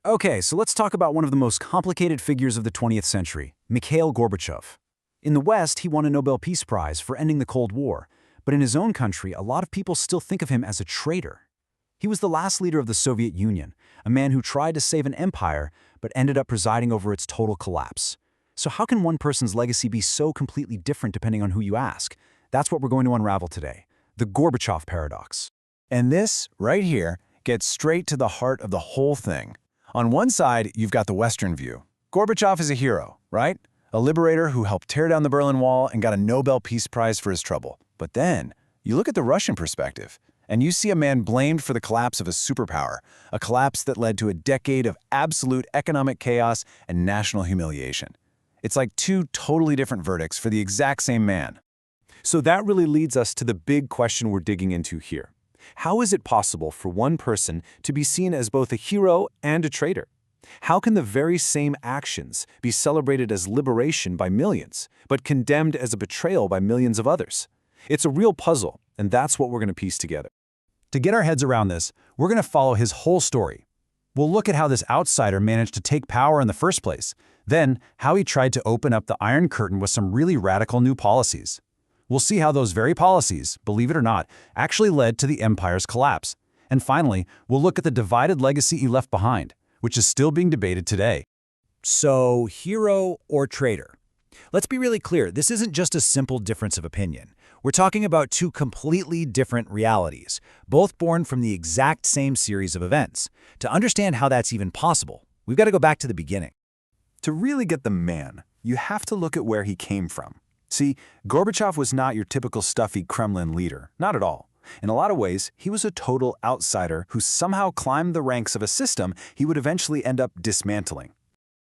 Okay, so let's talk about one of the most complicated figures of the 20th century, Mikhail Gorbachev. In the West, he won a Nobel Peace Prize for ending the Cold War, but in his own country, a lot of people still think of him as a traitor. He was the last leader of the Soviet Union, a man who tried to save an empire but ended up presiding over its total collapse. So how can one person's legacy be so completely different depending on who you ask? That's what we're going to unravel today, the Gorbachev paradox. And this, right here, gets straight to the heart of the whole thing. On one side, you've got the Western view. Gorbachev is a hero, right? A liberator who helped tear down the Berlin Wall and got a Nobel Peace Prize for his trouble. But then, you look at the Russian perspective, and you see a man blamed for the collapse of a superpower, a collapse that led to a decade of absolute economic chaos and national humiliation. It's like two totally different verdicts for the exact same man. So that really leads us to the big question we're digging into here. How is it possible for one person to be seen as both a hero and a traitor? How can the very same actions be celebrated as liberation by millions, but condemned as a betrayal by millions of others? It's a real puzzle, and that's what we're going to piece together. To get our heads around this, we're going to follow his whole story. We'll look at how this outsider managed to take power in the first place, then how he tried to open up the Iron Curtain with some really radical new policies. We'll see how those very policies, believe it or not, actually led to the empire's collapse. And finally, we'll look at the divided legacy he left behind, which is still being debated today. So, hero or traitor? Let's be really clear, this isn't just a simple difference of opinion. We're talking about two completely different realities, both born from the exact same series of events. To understand how that's even possible, we've got to go back to the beginning. To really get the man, you have to look at where he came from. See, Gorbachev was not your typical stuffy Kremlin leader, not at all. In a lot of ways, he was a total outsider who somehow climbed the ranks of a system he would eventually end up dismantling.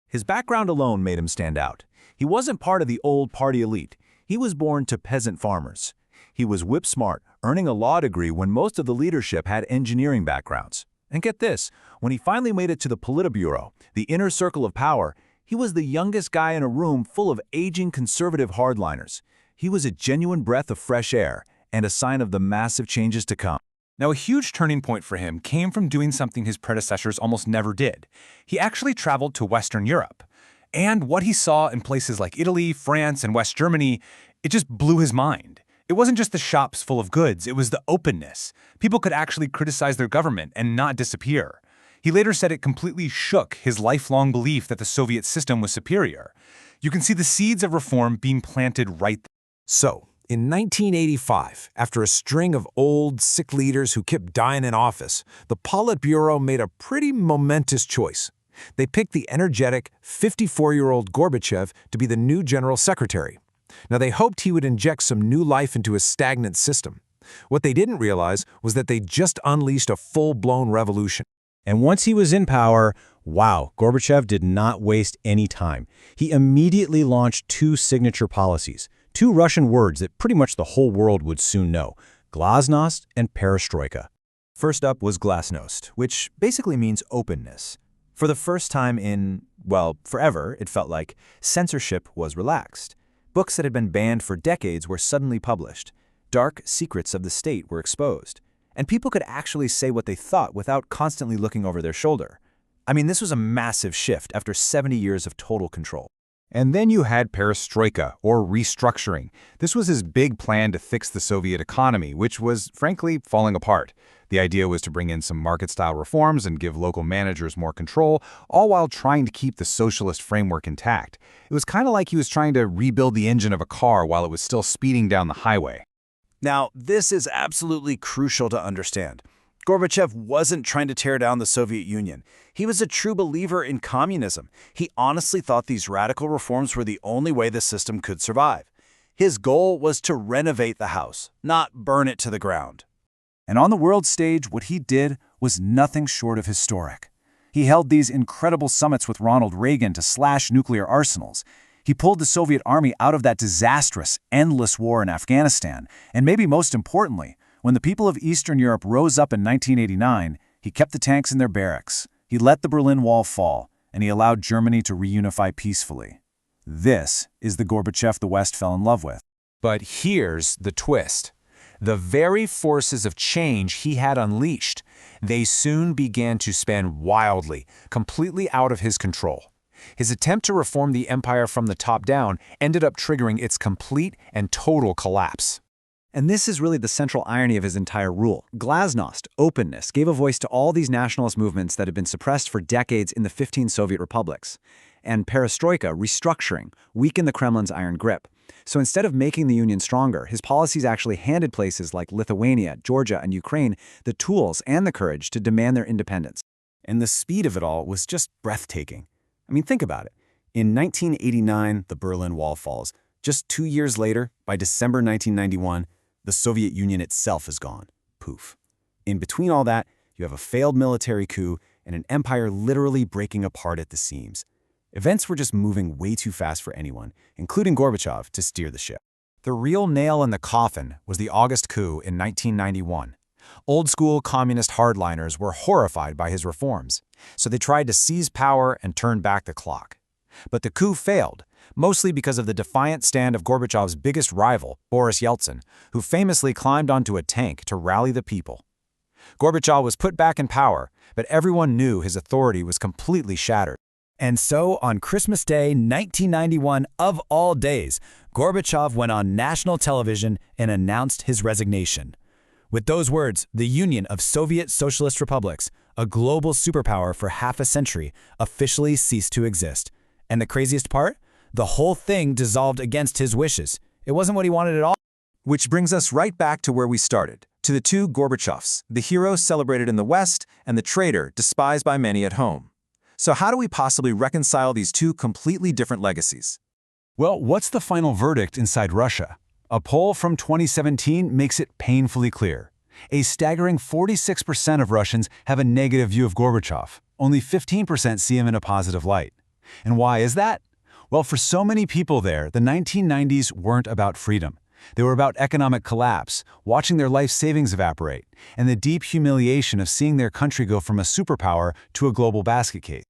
His background alone made him stand out. He wasn't part of the old party elite. He was born to peasant farmers. He was whip-smart, earning a law degree when most of the leadership had engineering backgrounds. And get this, when he finally made it to the Politburo, the inner circle of power, he was the youngest guy in a room full of aging conservative hardliners. He was a genuine breath of fresh air and a sign of the massive changes to come. Now, a huge turning point for him came from doing something his predecessors almost never did. He actually traveled to Western Europe. And what he saw in places like Italy, France, and West Germany, it just blew his mind. It wasn't just the shops full of goods, it was the openness. People could actually criticize their government and not disappear. He later said it completely shook his lifelong belief that the Soviet system was superior. You can see the seeds of reform being planted right there. So, in 1985, after a string of old, sick leaders who kept dying in office, the Politburo made a pretty momentous choice. They picked the energetic, 54-year-old Gorbachev to be the new general secretary. Now, they hoped he would inject some new life into a stagnant system. What they didn't realize was that they just unleashed a full-blown revolution. And once he was in power, wow, Gorbachev did not waste any time. He immediately launched two signature policies, two Russian words that pretty much the whole world would soon know, glasnost and perestroika. First up was glasnost, which basically means openness. For the first time in, well, forever, it felt like, censorship was relaxed. Books that had been banned for decades were suddenly published. Dark secrets of the state were exposed. And people could actually say what they thought without constantly looking over their shoulder. I mean, this was a massive shift after 70 years of total control. And then you had perestroika, or restructuring. This was his big plan to fix the Soviet economy, which was, frankly, falling apart. The idea was to bring in some market-style reforms and give local managers more control, all while trying to keep the socialist framework intact. It was kind of like he was trying to rebuild the engine of a car while it was still speeding down the highway. Now, this is absolutely crucial to understand. Gorbachev wasn't trying to tear down the Soviet Union. He was a true believer in communism. He honestly thought these radical reforms were the only way the system could survive. His goal was to renovate the house, not burn it to the ground. And on the world stage, what he did was nothing short of historic. He held these incredible summits with Ronald Reagan to slash nuclear arsenals. He pulled the Soviet army out of that disastrous, endless war in Afghanistan. And maybe most importantly, when the people of Eastern Europe rose up in 1989, he kept the tanks in their barracks. He let the Berlin Wall fall, and he allowed Germany to reunify peacefully. This is the Gorbachev the West fell in love with. But here's the twist. The very forces of change he had unleashed, they soon began to spin wildly, completely out of his control. His attempt to reform the empire from the top down ended up triggering its complete and total collapse. And this is really the central irony of his entire rule. Glasnost, openness, gave a voice to all these nationalist movements that had been suppressed for decades in the 15 Soviet republics. And perestroika, restructuring, weakened the Kremlin's iron grip. So instead of making the Union stronger, his policies actually handed places like Lithuania, Georgia, and Ukraine the tools and the courage to demand their independence. And the speed of it all was just breathtaking. I mean, think about it. In 1989, the Berlin Wall falls. Just 2 years later, by December 1991, the Soviet Union itself is gone. Poof. In between all that, you have a failed military coup and an empire literally breaking apart at the seams. Events were just moving way too fast for anyone, including Gorbachev, to steer the ship. The real nail in the coffin was the August coup in 1991. Old-school communist hardliners were horrified by his reforms, so they tried to seize power and turn back the clock. But the coup failed, mostly because of the defiant stand of Gorbachev's biggest rival, Boris Yeltsin, who famously climbed onto a tank to rally the people. Gorbachev was put back in power, but everyone knew his authority was completely shattered. And so, on Christmas Day, 1991, of all days, Gorbachev went on national television and announced his resignation. With those words, the Union of Soviet Socialist Republics, a global superpower for half a century, officially ceased to exist. And the craziest part? The whole thing dissolved against his wishes. It wasn't what he wanted at all. Which brings us right back to where we started, to the two Gorbachevs, the hero celebrated in the West and the traitor despised by many at home. So how do we possibly reconcile these two completely different legacies? Well, what's the final verdict inside Russia? A poll from 2017 makes it painfully clear. A staggering 46% of Russians have a negative view of Gorbachev. Only 15% see him in a positive light. And why is that? Well, for so many people there, the 1990s weren't about freedom. They were about economic collapse, watching their life savings evaporate, and the deep humiliation of seeing their country go from a superpower to a global basket case.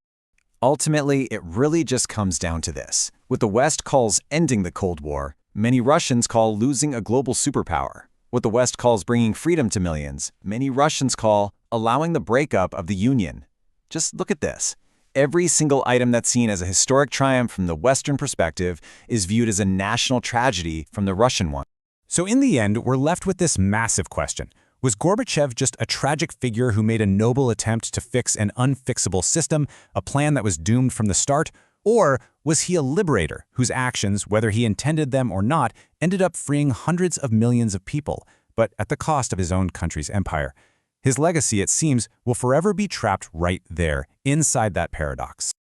Ultimately, it really just comes down to this. What the West calls ending the Cold War, many Russians call losing a global superpower. What the West calls bringing freedom to millions, many Russians call allowing the breakup of the Union. Just look at this. Every single item that's seen as a historic triumph from the Western perspective is viewed as a national tragedy from the Russian one. So in the end, we're left with this massive question. Was Gorbachev just a tragic figure who made a noble attempt to fix an unfixable system, a plan that was doomed from the start? Or was he a liberator whose actions, whether he intended them or not, ended up freeing hundreds of millions of people, but at the cost of his own country's empire? His legacy, it seems, will forever be trapped right there, inside that paradox.